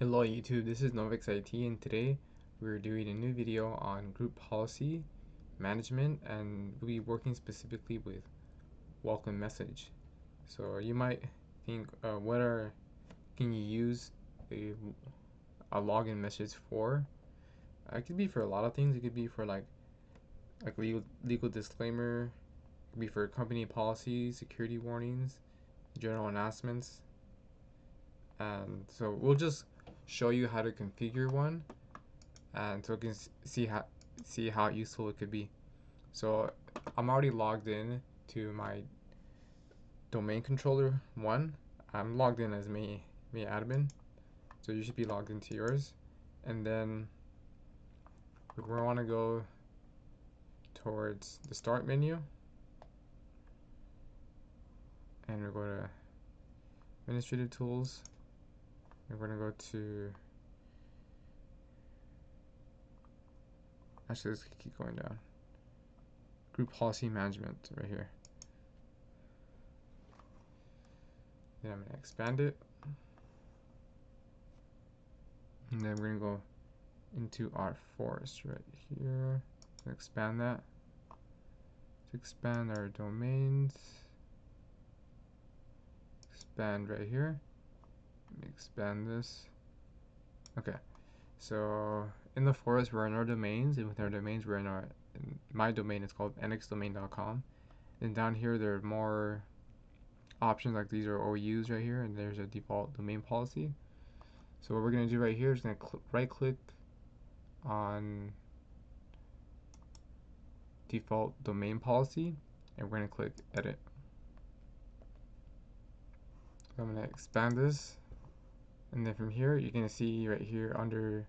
Hello YouTube, this is Novix IT, and today we're doing a new video on group policy management, and we'll be working specifically with welcome message. So you might think, can you use a login message for? It could be for a lot of things. It could be for like legal disclaimer. It could be for company policies, security warnings, general announcements. And so we'll just show you how to configure one, and so you can see how useful it could be. So I'm already logged in to my domain controller one. I'm logged in as me admin, so you should be logged into yours. And then we want to go towards the start menu, and we're going to administrative tools, and we're going to go to, actually let's keep going down, group policy management right here. Then I'm going to expand it, and then we're going to go into our forest right here. Expand that to expand our domains. Expand right here. Expand this. Okay, so in the forest we're in our domains, and with our domains we're in my domain is called nxdomain.com. And down here there are more options, like these are OUs right here, and there's a default domain policy. So what we're going to do right here is going to right click on default domain policy, and we're going to click edit. So I'm going to expand this, and then from here you're going to see right here under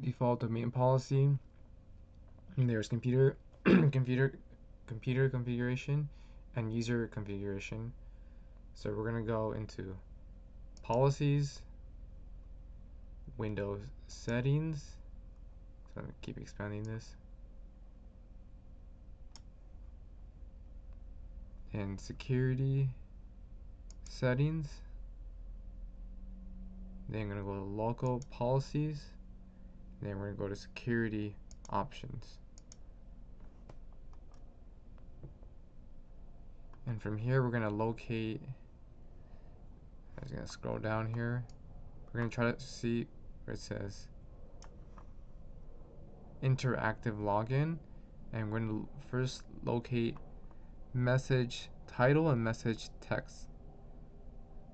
default domain policy, and there's computer configuration and user configuration. So we're going to go into policies, Windows settings. So I'm going to keep expanding this, and security settings. Then I'm going to go to local policies. Then we're going to go to security options. And from here we're going to locate, I'm just going to scroll down here. We're going to try to see where it says Interactive Logon, and we're going to first locate message title and message text.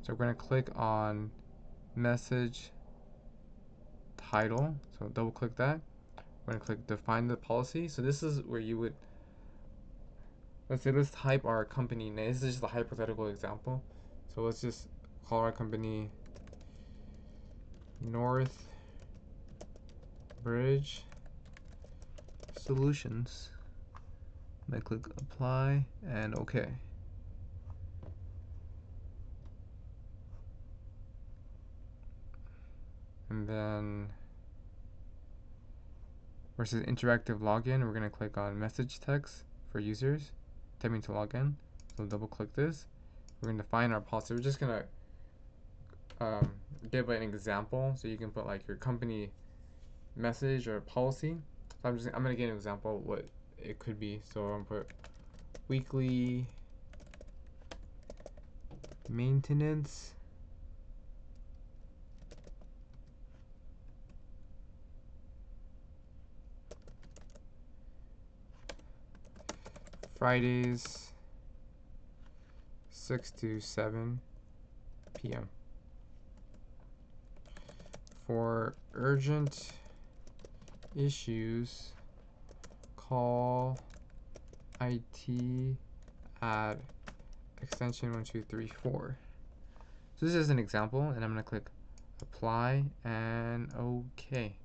So we're going to click on message title, so double click that. We're going to click define the policy. So this is where you would, let's type our company name. This is just a hypothetical example. So let's just call our company North Bridge Solutions. I click apply and OK. And then versus interactive login, we're going to click on message text for users attempting to log in. So double click this. We're going to define our policy. We're just going to give an example, so you can put like your company message or policy. So I'm going to give an example of what it could be. So I'm going to put weekly maintenance Fridays 6 to 7 p.m. For urgent issues, call IT at extension 1234. So this is an example, and I'm going to click apply and OK.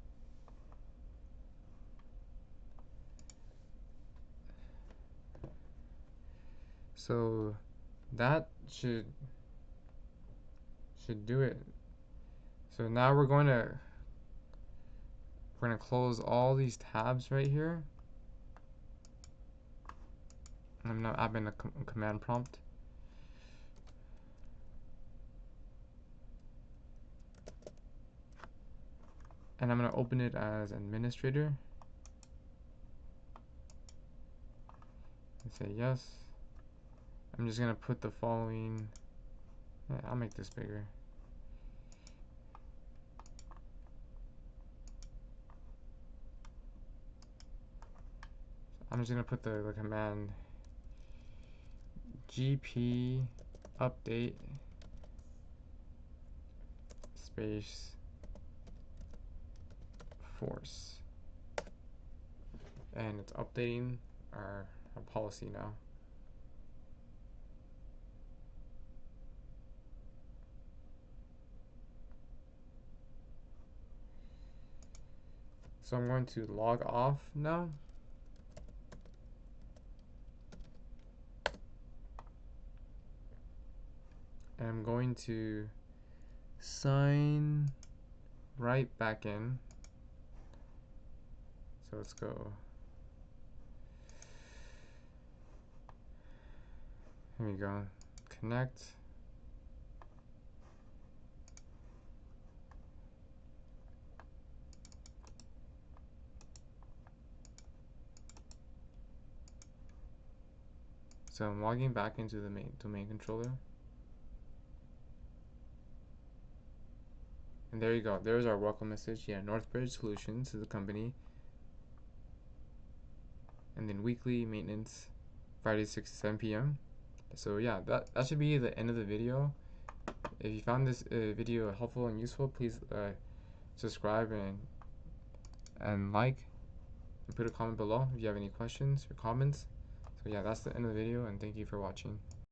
So that should do it. So now we're going to close all these tabs right here. I'm now adding a command prompt. and I'm going to open it as administrator and say yes. I'm just going to put the following, I'll make this bigger. I'm just going to put the command gp update space force, and it's updating our policy now. So I'm going to log off now. And I'm going to sign right back in. So let's go. Here we go. Connect. So I'm logging back into the domain controller. And there you go. There's our welcome message. Yeah, Northbridge Solutions is the company. And then weekly maintenance, Friday 6 to 7 p.m. So yeah, that should be the end of the video. If you found this video helpful and useful, please subscribe and like, and put a comment below if you have any questions or comments. So yeah, that's the end of the video, and thank you for watching.